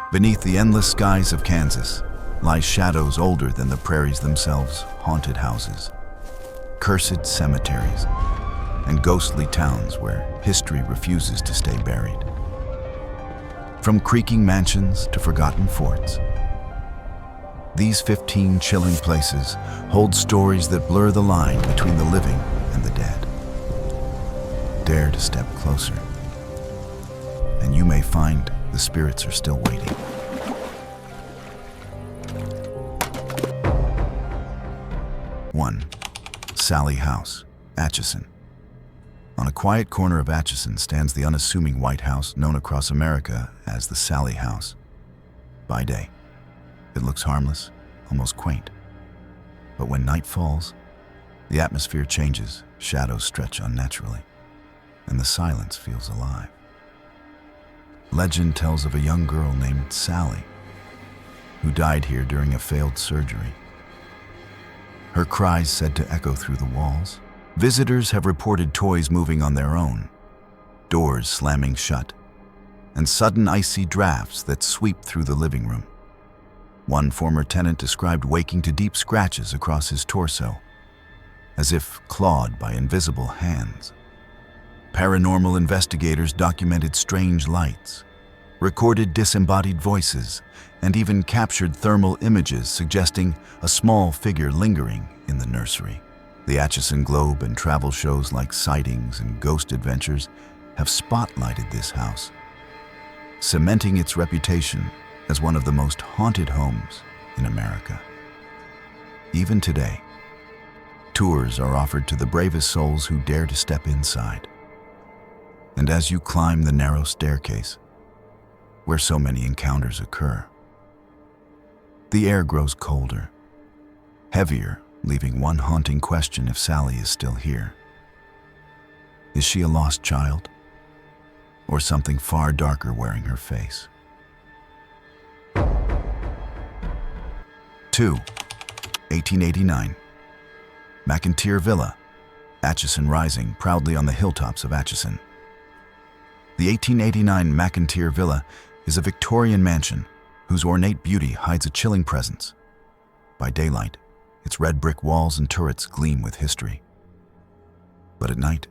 Beneath the endless skies of Kansas lie shadows older than the prairies themselves, haunted houses, cursed cemeteries, and ghostly towns where history refuses to stay buried. From creaking mansions to forgotten forts, these 15 chilling places hold stories that blur the line between the living and the dead. Dare to step closer, and you may find the spirits are still waiting. One, Sally House, Atchison. On a quiet corner of Atchison stands the unassuming white house known across America as the Sally House. By day, it looks harmless, almost quaint. But when night falls, the atmosphere changes, shadows stretch unnaturally, and the silence feels alive. Legend tells of a young girl named Sally, who died here during a failed surgery. Her cries said to echo through the walls. Visitors have reported toys moving on their own, doors slamming shut, and sudden icy drafts that sweep through the living room. One former tenant described waking to deep scratches across his torso, as if clawed by invisible hands. Paranormal investigators documented strange lights, recorded disembodied voices, and even captured thermal images suggesting a small figure lingering in the nursery. The Atchison Globe and travel shows like Sightings and Ghost Adventures have spotlighted this house, cementing its reputation as one of the most haunted homes in America. Even today, tours are offered to the bravest souls who dare to step inside. And as you climb the narrow staircase, where so many encounters occur, the air grows colder, heavier, leaving one haunting question if Sally is still here. Is she a lost child? Or something far darker wearing her face? 2. 1889. McInteer Villa, Atchison rising proudly on the hilltops of Atchison. The 1889 McInteer Villa is a Victorian mansion whose ornate beauty hides a chilling presence. By daylight, its red brick walls and turrets gleam with history. But at night,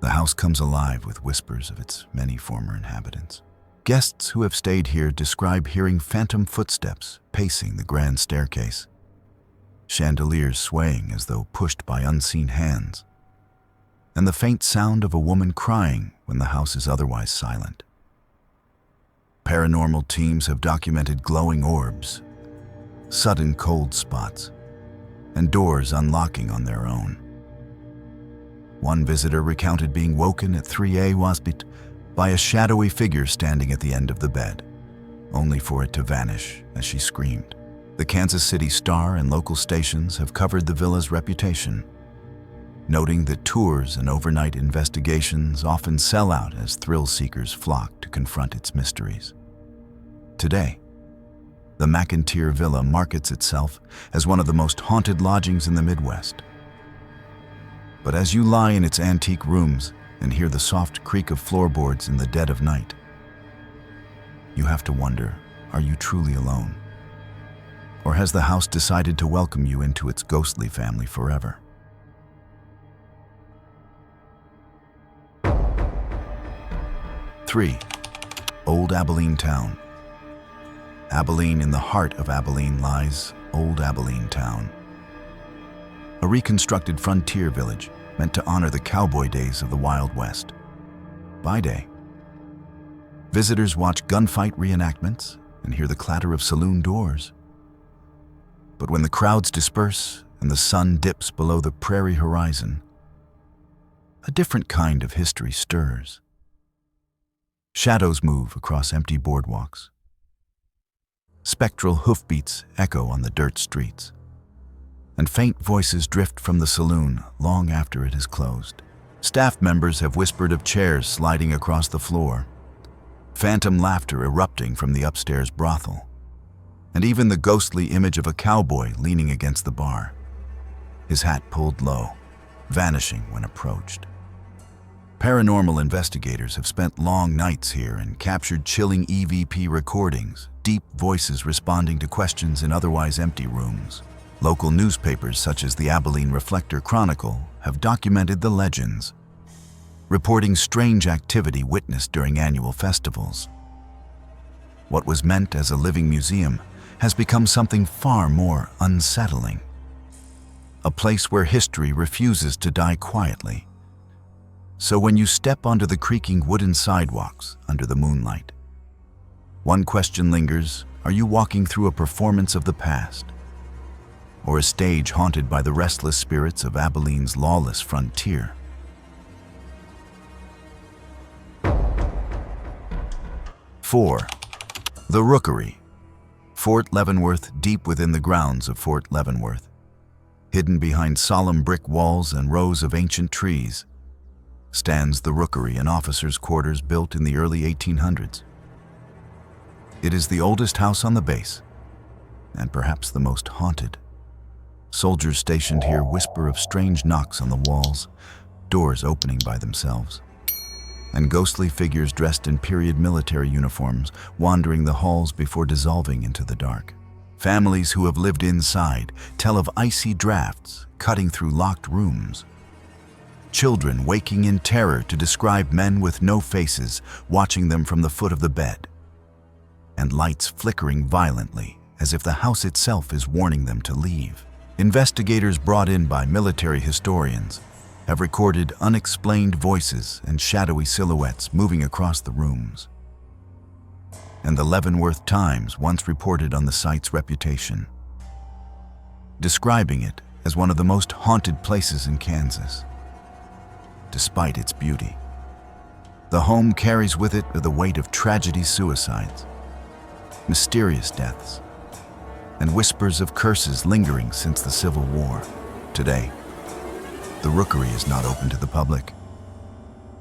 the house comes alive with whispers of its many former inhabitants. Guests who have stayed here describe hearing phantom footsteps pacing the grand staircase, chandeliers swaying as though pushed by unseen hands, and the faint sound of a woman crying when the house is otherwise silent. Paranormal teams have documented glowing orbs, sudden cold spots, and doors unlocking on their own. One visitor recounted being woken at 3 a.m. by a shadowy figure standing at the end of the bed, only for it to vanish as she screamed. The Kansas City Star and local stations have covered the villa's reputation, noting that tours and overnight investigations often sell out as thrill-seekers flock to confront its mysteries. Today, the McInteer Villa markets itself as one of the most haunted lodgings in the Midwest. But as you lie in its antique rooms and hear the soft creak of floorboards in the dead of night, you have to wonder, are you truly alone? Or has the house decided to welcome you into its ghostly family forever? Three, Old Abilene Town. Abilene, in the heart of Abilene, lies Old Abilene Town, a reconstructed frontier village meant to honor the cowboy days of the Wild West. By day, visitors watch gunfight reenactments and hear the clatter of saloon doors. But when the crowds disperse and the sun dips below the prairie horizon, a different kind of history stirs. Shadows move across empty boardwalks. Spectral hoofbeats echo on the dirt streets, and faint voices drift from the saloon long after it has closed. Staff members have whispered of chairs sliding across the floor, phantom laughter erupting from the upstairs brothel, and even the ghostly image of a cowboy leaning against the bar, his hat pulled low, vanishing when approached. Paranormal investigators have spent long nights here and captured chilling EVP recordings, deep voices responding to questions in otherwise empty rooms. Local newspapers such as the Abilene Reflector-Chronicle have documented the legends, reporting strange activity witnessed during annual festivals. What was meant as a living museum has become something far more unsettling. A place where history refuses to die quietly. So when you step onto the creaking wooden sidewalks under the moonlight, one question lingers: are you walking through a performance of the past? Or a stage haunted by the restless spirits of Abilene's lawless frontier? Four, the Rookery. Fort Leavenworth, deep within the grounds of Fort Leavenworth, hidden behind solemn brick walls and rows of ancient trees, stands the Rookery, an officers' quarters built in the early 1800s. It is the oldest house on the base, and perhaps the most haunted. Soldiers stationed here whisper of strange knocks on the walls, doors opening by themselves, and ghostly figures dressed in period military uniforms wandering the halls before dissolving into the dark. Families who have lived inside tell of icy drafts cutting through locked rooms, children waking in terror to describe men with no faces watching them from the foot of the bed, and lights flickering violently as if the house itself is warning them to leave. Investigators brought in by military historians have recorded unexplained voices and shadowy silhouettes moving across the rooms. And the Leavenworth Times once reported on the site's reputation, describing it as one of the most haunted places in Kansas. Despite its beauty, the home carries with it the weight of tragedy, suicides, mysterious deaths, and whispers of curses lingering since the Civil War. Today, the Rookery is not open to the public,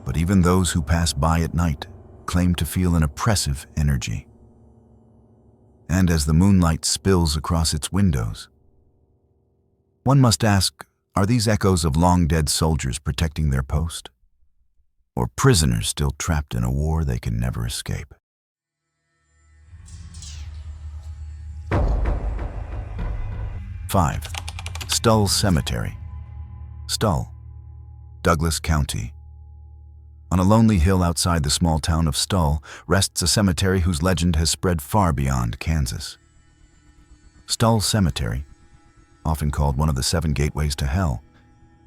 but even those who pass by at night claim to feel an oppressive energy. And as the moonlight spills across its windows, one must ask, are these echoes of long-dead soldiers protecting their post? Or prisoners still trapped in a war they can never escape? Five, Stull Cemetery. Stull, Douglas County. On a lonely hill outside the small town of Stull rests a cemetery whose legend has spread far beyond Kansas. Stull Cemetery, often called one of the 7 gateways to hell,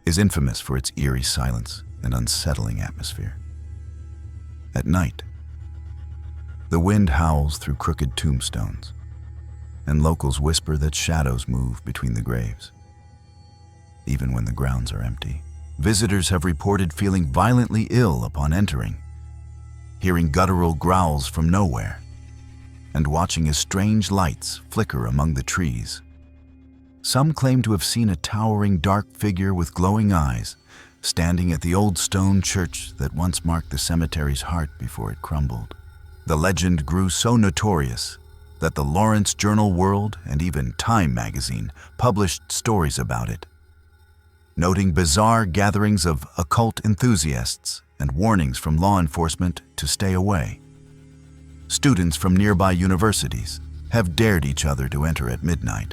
is infamous for its eerie silence and unsettling atmosphere. At night, the wind howls through crooked tombstones, and locals whisper that shadows move between the graves. Even when the grounds are empty, visitors have reported feeling violently ill upon entering, hearing guttural growls from nowhere, and watching as strange lights flicker among the trees. Some claim to have seen a towering dark figure with glowing eyes standing at the old stone church that once marked the cemetery's heart before it crumbled. The legend grew so notorious that the Lawrence Journal World and even Time magazine published stories about it, noting bizarre gatherings of occult enthusiasts and warnings from law enforcement to stay away. Students from nearby universities have dared each other to enter at midnight,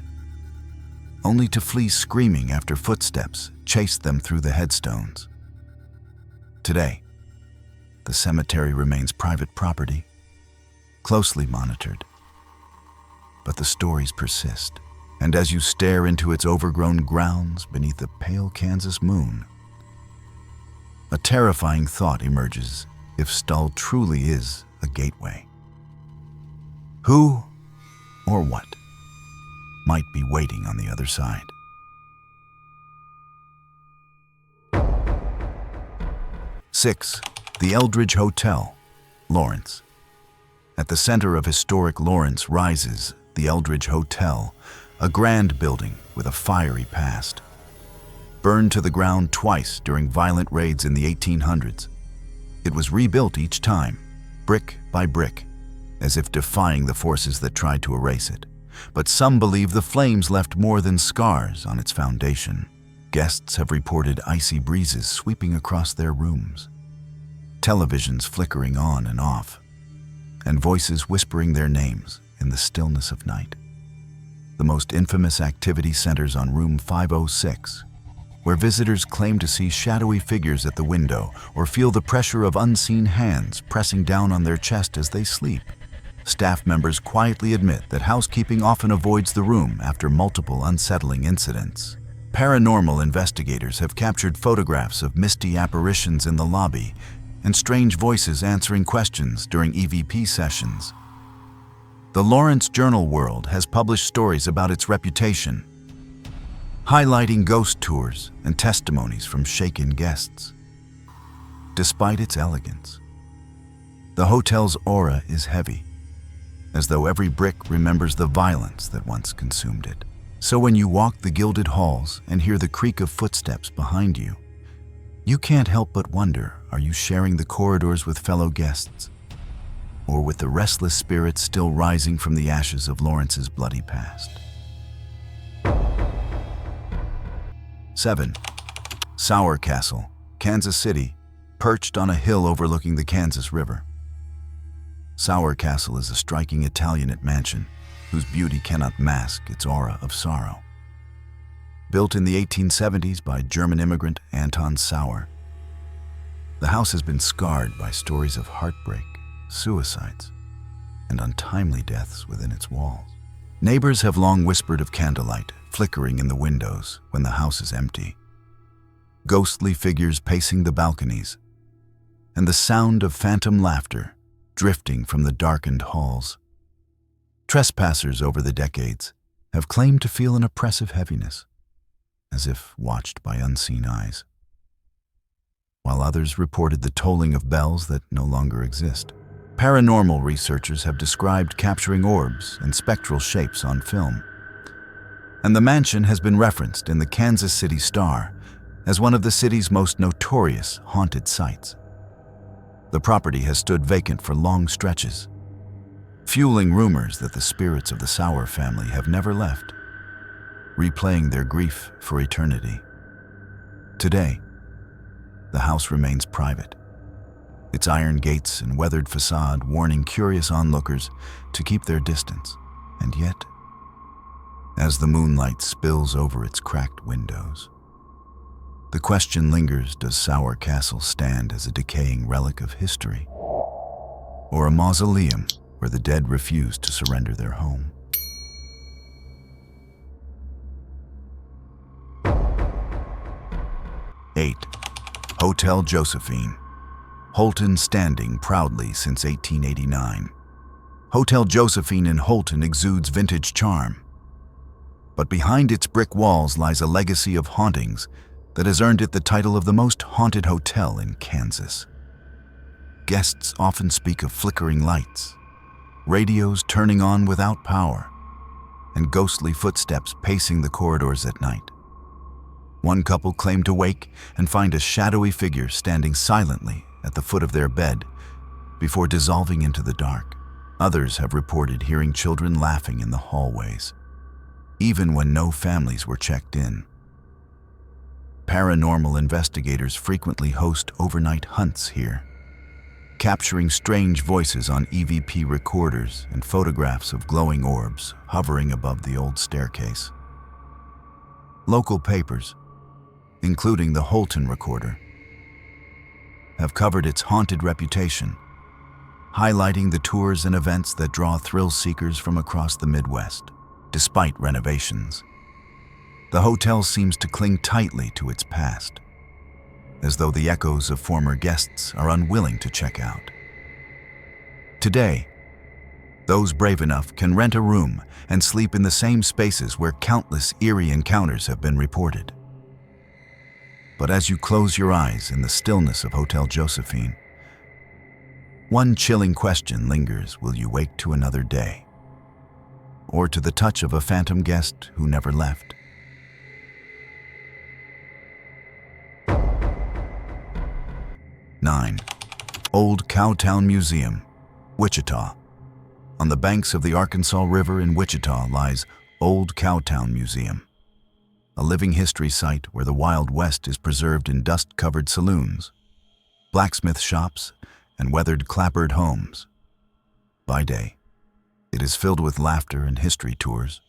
only to flee screaming after footsteps chased them through the headstones. Today, the cemetery remains private property, closely monitored. But the stories persist, and as you stare into its overgrown grounds beneath a pale Kansas moon, a terrifying thought emerges if Stull truly is a gateway. Who or what might be waiting on the other side? Six, the Eldridge Hotel, Lawrence. At the center of historic Lawrence rises the Eldridge Hotel, a grand building with a fiery past. Burned to the ground twice during violent raids in the 1800s, it was rebuilt each time, brick by brick, as if defying the forces that tried to erase it. But some believe the flames left more than scars on its foundation. Guests have reported icy breezes sweeping across their rooms, televisions flickering on and off, and voices whispering their names in the stillness of night. The most infamous activity centers on room 506, where visitors claim to see shadowy figures at the window or feel the pressure of unseen hands pressing down on their chest as they sleep. Staff members quietly admit that housekeeping often avoids the room after multiple unsettling incidents. Paranormal investigators have captured photographs of misty apparitions in the lobby and strange voices answering questions during EVP sessions. The Lawrence Journal World has published stories about its reputation, highlighting ghost tours and testimonies from shaken guests. Despite its elegance, the hotel's aura is heavy, as though every brick remembers the violence that once consumed it. So when you walk the gilded halls and hear the creak of footsteps behind you, you can't help but wonder, are you sharing the corridors with fellow guests, or with the restless spirits still rising from the ashes of Lawrence's bloody past? 7. Sauer Castle, Kansas City, perched on a hill overlooking the Kansas River. Sauer Castle is a striking Italianate mansion whose beauty cannot mask its aura of sorrow. Built in the 1870s by German immigrant Anton Sauer, the house has been scarred by stories of heartbreak, suicides, and untimely deaths within its walls. Neighbors have long whispered of candlelight flickering in the windows when the house is empty, ghostly figures pacing the balconies, and the sound of phantom laughter drifting from the darkened halls. Trespassers over the decades have claimed to feel an oppressive heaviness, as if watched by unseen eyes, while others reported the tolling of bells that no longer exist. Paranormal researchers have described capturing orbs and spectral shapes on film, and the mansion has been referenced in the Kansas City Star as one of the city's most notorious haunted sites. The property has stood vacant for long stretches, fueling rumors that the spirits of the Sauer family have never left, replaying their grief for eternity. Today, the house remains private, its iron gates and weathered facade warning curious onlookers to keep their distance. And yet, as the moonlight spills over its cracked windows, the question lingers, does Sauer Castle stand as a decaying relic of history, or a mausoleum where the dead refuse to surrender their home? Eight. Hotel Josephine, Holton standing proudly since 1889. Hotel Josephine in Holton exudes vintage charm, but behind its brick walls lies a legacy of hauntings that has earned it the title of the most haunted hotel in Kansas. Guests often speak of flickering lights, radios turning on without power, and ghostly footsteps pacing the corridors at night. One couple claimed to wake and find a shadowy figure standing silently at the foot of their bed before dissolving into the dark. Others have reported hearing children laughing in the hallways, even when no families were checked in. Paranormal investigators frequently host overnight hunts here, capturing strange voices on EVP recorders and photographs of glowing orbs hovering above the old staircase. Local papers, including the Holton Recorder, have covered its haunted reputation, highlighting the tours and events that draw thrill seekers from across the Midwest. Despite renovations, the hotel seems to cling tightly to its past, as though the echoes of former guests are unwilling to check out. Today, those brave enough can rent a room and sleep in the same spaces where countless eerie encounters have been reported. But as you close your eyes in the stillness of Hotel Josephine, one chilling question lingers: will you wake to another day, or to the touch of a phantom guest who never left? 9. Old Cowtown Museum, Wichita. On the banks of the Arkansas River in Wichita lies Old Cowtown Museum, a living history site where the Wild West is preserved in dust-covered saloons, blacksmith shops, and weathered clapboard homes. By day, it is filled with laughter and history tours.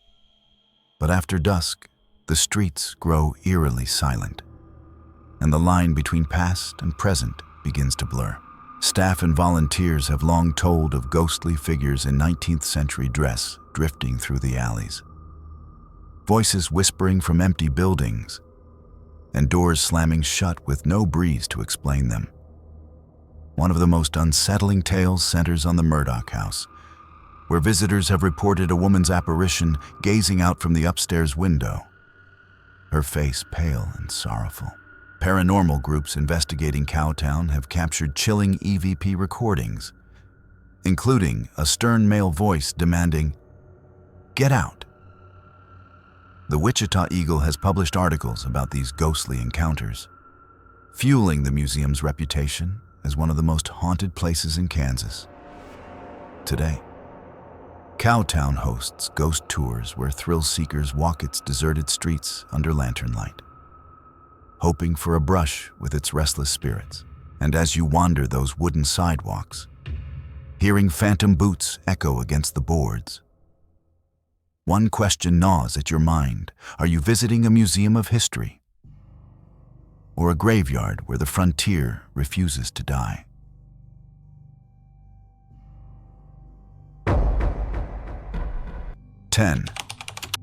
But after dusk, the streets grow eerily silent, and the line between past and present begins to blur. Staff and volunteers have long told of ghostly figures in 19th century dress drifting through the alleys. Voices whispering from empty buildings, and doors slamming shut with no breeze to explain them. One of the most unsettling tales centers on the Murdoch house, where visitors have reported a woman's apparition gazing out from the upstairs window, her face pale and sorrowful. Paranormal groups investigating Cowtown have captured chilling EVP recordings, including a stern male voice demanding, "Get out." The Wichita Eagle has published articles about these ghostly encounters, fueling the museum's reputation as one of the most haunted places in Kansas. Today, Cowtown hosts ghost tours where thrill seekers walk its deserted streets under lantern light, hoping for a brush with its restless spirits. And as you wander those wooden sidewalks, hearing phantom boots echo against the boards, one question gnaws at your mind. Are you visiting a museum of history, or a graveyard where the frontier refuses to die?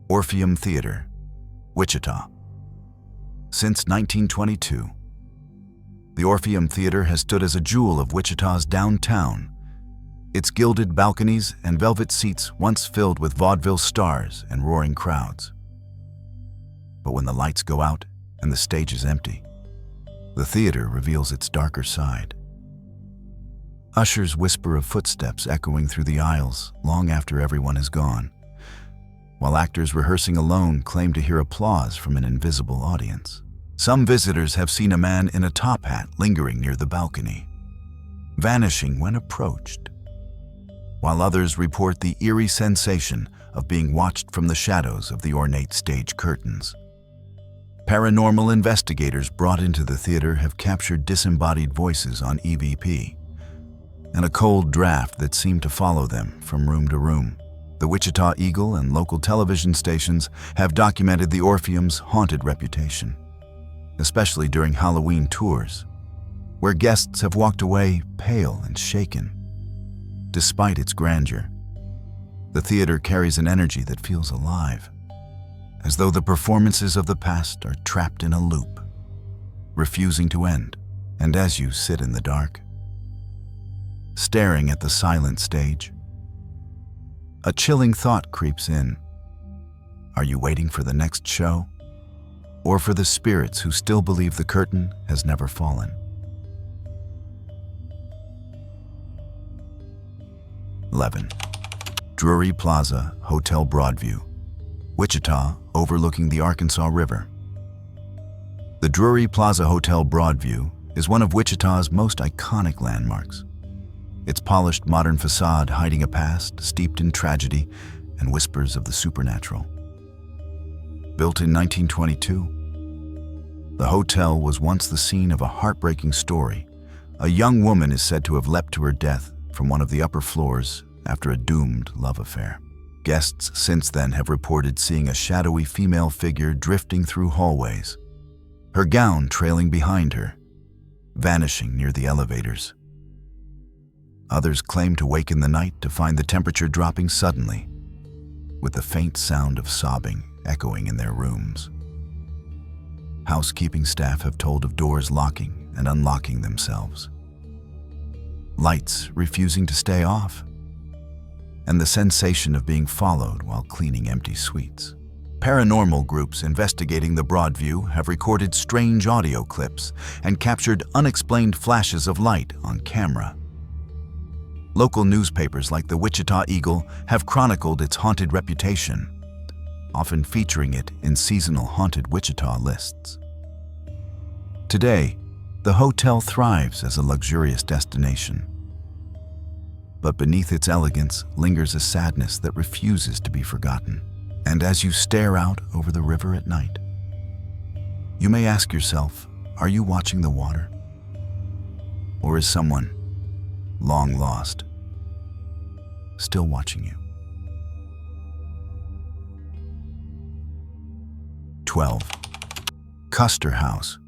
Orpheum Theatre, Wichita. Since 1922, the Orpheum Theatre has stood as a jewel of Wichita's downtown, its gilded balconies and velvet seats once filled with vaudeville stars and roaring crowds. But when the lights go out and the stage is empty, the theater reveals its darker side. Ushers whisper of footsteps echoing through the aisles long after everyone is gone, while actors rehearsing alone claim to hear applause from an invisible audience. Some visitors have seen a man in a top hat lingering near the balcony, vanishing when approached, while others report the eerie sensation of being watched from the shadows of the ornate stage curtains. Paranormal investigators brought into the theater have captured disembodied voices on EVP, and a cold draft that seemed to follow them from room to room. The Wichita Eagle and local television stations have documented the Orpheum's haunted reputation, especially during Halloween tours, where guests have walked away pale and shaken. Despite its grandeur, the theater carries an energy that feels alive, as though the performances of the past are trapped in a loop, refusing to end. And as you sit in the dark, staring at the silent stage, a chilling thought creeps in. Are you waiting for the next show, or for the spirits who still believe the curtain has never fallen? Drury Plaza Hotel Broadview, Wichita, overlooking the Arkansas River. The Drury Plaza Hotel Broadview is one of Wichita's most iconic landmarks, its polished modern facade hiding a past steeped in tragedy and whispers of the supernatural. Built in 1922, the hotel was once the scene of a heartbreaking story. A young woman is said to have leapt to her death from one of the upper floors after a doomed love affair. Guests since then have reported seeing a shadowy female figure drifting through hallways, her gown trailing behind her, vanishing near the elevators. Others claim to wake in the night to find the temperature dropping suddenly, with the faint sound of sobbing echoing in their rooms. Housekeeping staff have told of doors locking and unlocking themselves, lights refusing to stay off, and the sensation of being followed while cleaning empty suites. Paranormal groups investigating the Broadview have recorded strange audio clips and captured unexplained flashes of light on camera. Local newspapers like the Wichita Eagle have chronicled its haunted reputation, often featuring it in seasonal haunted Wichita lists. Today, the hotel thrives as a luxurious destination, but beneath its elegance lingers a sadness that refuses to be forgotten. And as you stare out over the river at night, you may ask yourself, are you watching the water? Or is someone long lost still watching you? 12. Custer House,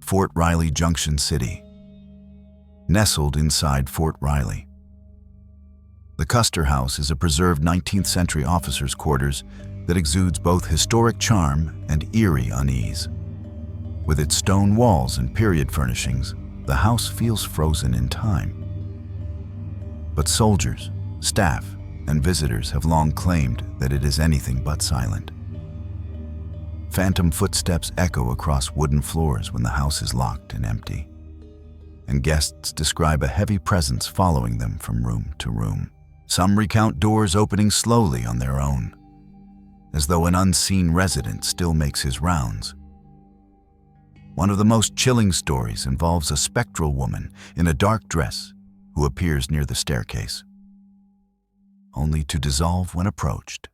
Fort Riley, Junction City. Nestled inside Fort Riley, the Custer House is a preserved 19th century officers' quarters that exudes both historic charm and eerie unease. With its stone walls and period furnishings, the house feels frozen in time. But soldiers, staff, and visitors have long claimed that it is anything but silent. Phantom footsteps echo across wooden floors when the house is locked and empty, and guests describe a heavy presence following them from room to room. Some recount doors opening slowly on their own, as though an unseen resident still makes his rounds. One of the most chilling stories involves a spectral woman in a dark dress who appears near the staircase, only to dissolve when approached.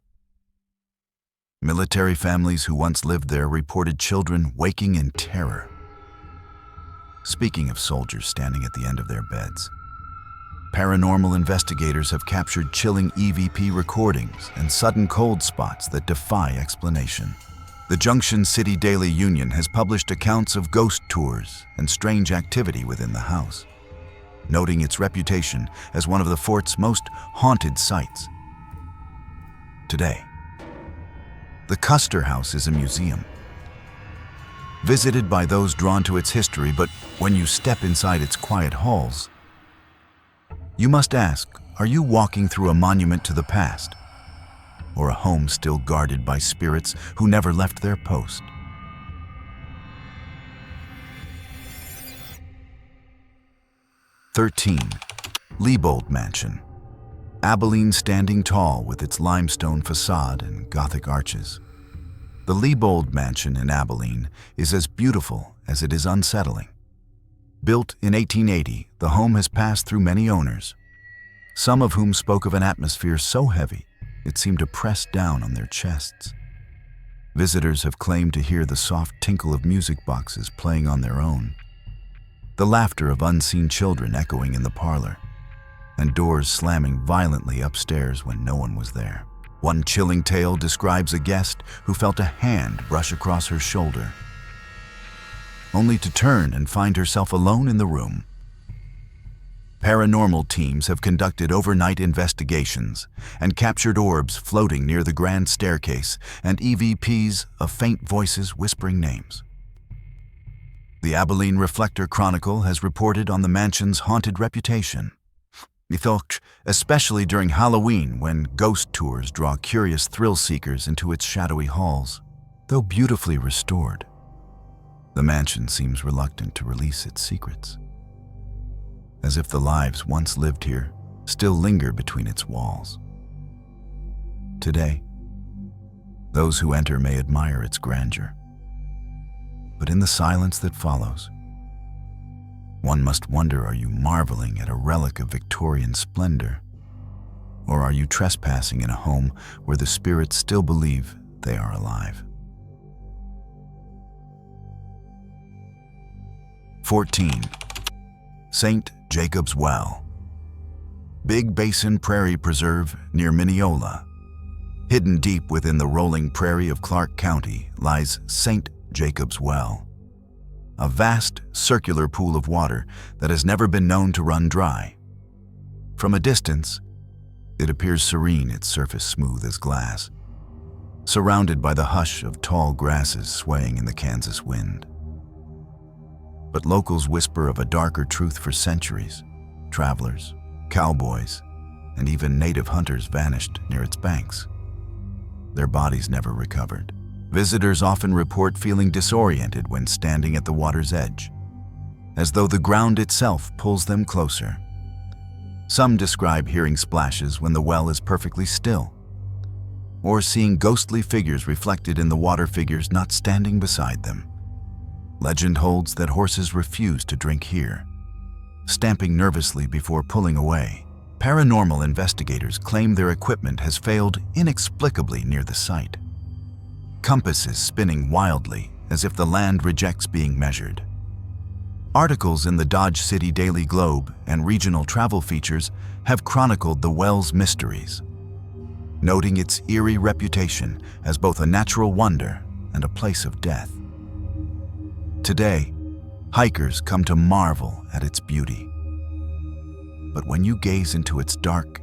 Military families who once lived there reported children waking in terror. Speaking of soldiers standing at the end of their beds, paranormal investigators have captured chilling EVP recordings and sudden cold spots that defy explanation. The Junction City Daily Union has published accounts of ghost tours and strange activity within the house, noting its reputation as one of the fort's most haunted sites. Today, the Custer House is a museum, visited by those drawn to its history, but when you step inside its quiet halls, you must ask, are you walking through a monument to the past, or a home still guarded by spirits who never left their post? "13. Lebold Mansion, Abilene standing tall with its limestone facade and Gothic arches. The Lebold Mansion in Abilene is as beautiful as it is unsettling. Built in 1880, the home has passed through many owners, some of whom spoke of an atmosphere so heavy it seemed to press down on their chests. Visitors have claimed to hear the soft tinkle of music boxes playing on their own, the laughter of unseen children echoing in the parlor, and doors slamming violently upstairs when no one was there. One chilling tale describes a guest who felt a hand brush across her shoulder, only to turn and find herself alone in the room. Paranormal teams have conducted overnight investigations and captured orbs floating near the grand staircase and EVPs of faint voices whispering names. The Abilene Reflector Chronicle has reported on the mansion's haunted reputation, especially during Halloween when ghost tours draw curious thrill seekers into its shadowy halls. Though beautifully restored, the mansion seems reluctant to release its secrets, as if the lives once lived here still linger between its walls. Today, those who enter may admire its grandeur, but in the silence that follows, one must wonder, are you marveling at a relic of Victorian splendor, or are you trespassing in a home where the spirits still believe they are alive? 14. St. Jacob's Well, Big Basin Prairie Preserve near Mineola. Hidden deep within the rolling prairie of Clark County lies St. Jacob's Well, a vast circular pool of water that has never been known to run dry. From a distance, it appears serene, its surface smooth as glass, surrounded by the hush of tall grasses swaying in the Kansas wind. But locals whisper of a darker truth. For centuries, travelers, cowboys, and even native hunters vanished near its banks, their bodies never recovered. Visitors often report feeling disoriented when standing at the water's edge, as though the ground itself pulls them closer. Some describe hearing splashes when the well is perfectly still, or seeing ghostly figures reflected in the water, figures not standing beside them. Legend holds that horses refuse to drink here, stamping nervously before pulling away. Paranormal investigators claim their equipment has failed inexplicably near the site, compasses spinning wildly as if the land rejects being measured. Articles in the Dodge City Daily Globe and regional travel features have chronicled the well's mysteries, noting its eerie reputation as both a natural wonder and a place of death. Today, hikers come to marvel at its beauty. But when you gaze into its dark,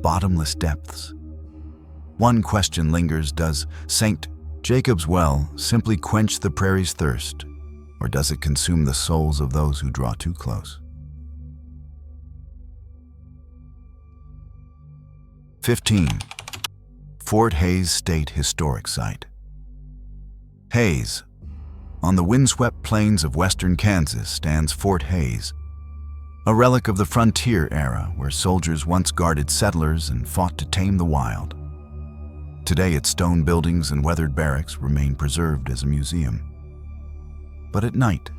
bottomless depths, one question lingers: does St. Jacob's Well simply quench the prairie's thirst, or does it consume the souls of those who draw too close? 15. Fort Hays State Historic Site. Hays. On the windswept plains of western Kansas stands Fort Hays, a relic of the frontier era where soldiers once guarded settlers and fought to tame the wild. Today, its stone buildings and weathered barracks remain preserved as a museum. But at night,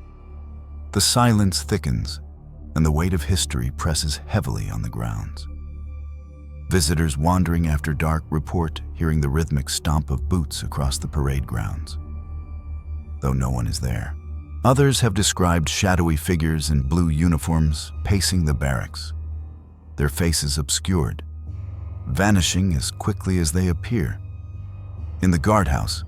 the silence thickens and the weight of history presses heavily on the grounds. Visitors wandering after dark report hearing the rhythmic stomp of boots across the parade grounds, though no one is there. Others have described shadowy figures in blue uniforms pacing the barracks, their faces obscured, vanishing as quickly as they appear. In the guardhouse,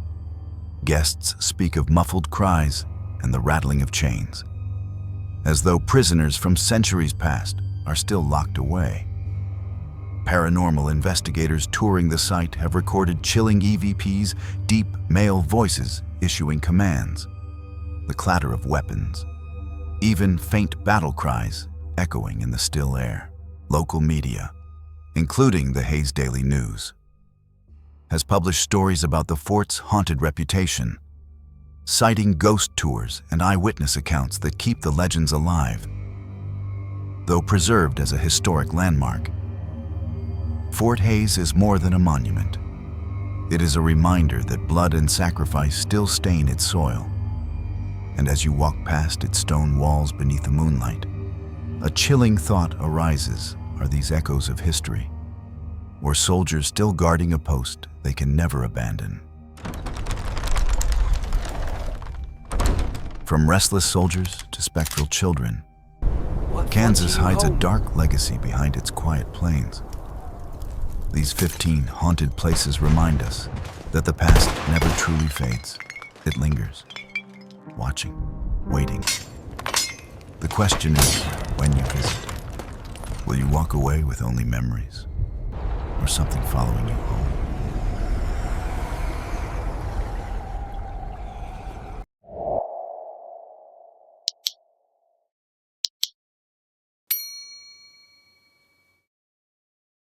guests speak of muffled cries and the rattling of chains, as though prisoners from centuries past are still locked away. Paranormal investigators touring the site have recorded chilling EVPs, deep male voices issuing commands, the clatter of weapons, even faint battle cries echoing in the still air. Local media, including the Hays Daily News, has published stories about the fort's haunted reputation, citing ghost tours and eyewitness accounts that keep the legends alive. Though preserved as a historic landmark, Fort Hays is more than a monument. It is a reminder that blood and sacrifice still stain its soil. And as you walk past its stone walls beneath the moonlight, a chilling thought arises: are these echoes of history, or soldiers still guarding a post they can never abandon? From restless soldiers to spectral children, Kansas hides a dark legacy behind its quiet plains. These 15 haunted places remind us that the past never truly fades. It lingers, watching, waiting. The question is, when you visit, will you walk away with only memories, or something following you home?